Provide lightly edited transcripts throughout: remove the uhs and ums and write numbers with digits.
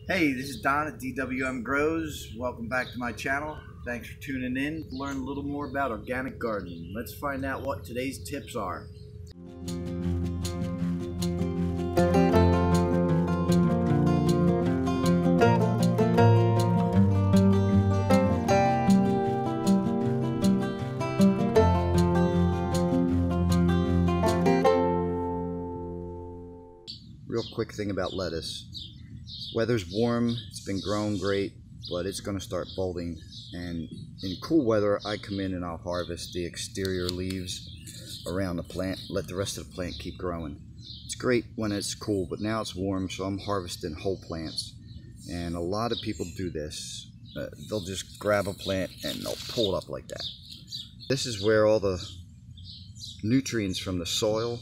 Hey, this is Don at DWM Grows. Welcome back to my channel. Thanks for tuning in to learn a little more about organic gardening. Let's find out what today's tips are. Real quick thing about lettuce. Weather's warm, it's been growing great, but it's going to start folding. And in cool weather, I come in and I'll harvest the exterior leaves around the plant, let the rest of the plant keep growing. It's great when it's cool, but now it's warm, so I'm harvesting whole plants. And a lot of people do this. They'll just grab a plant and they'll pull it up like that. This is where all the nutrients from the soil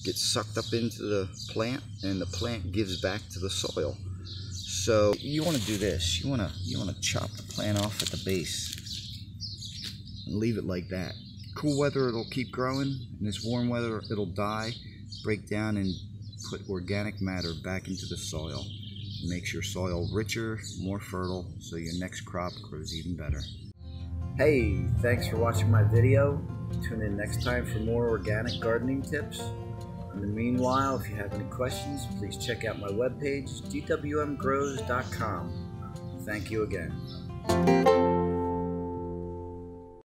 get sucked up into the plant, and the plant gives back to the soil. So you want to do this. You want to chop the plant off at the base and leave it like that. Cool weather, it'll keep growing. In this warm weather, it'll die, break down, and put organic matter back into the soil. It makes your soil richer, more fertile, so your next crop grows even better. Hey, thanks for watching my video. Tune in next time for more organic gardening tips. In the meanwhile, if you have any questions, please check out my webpage, dwmgrows.com. Thank you again.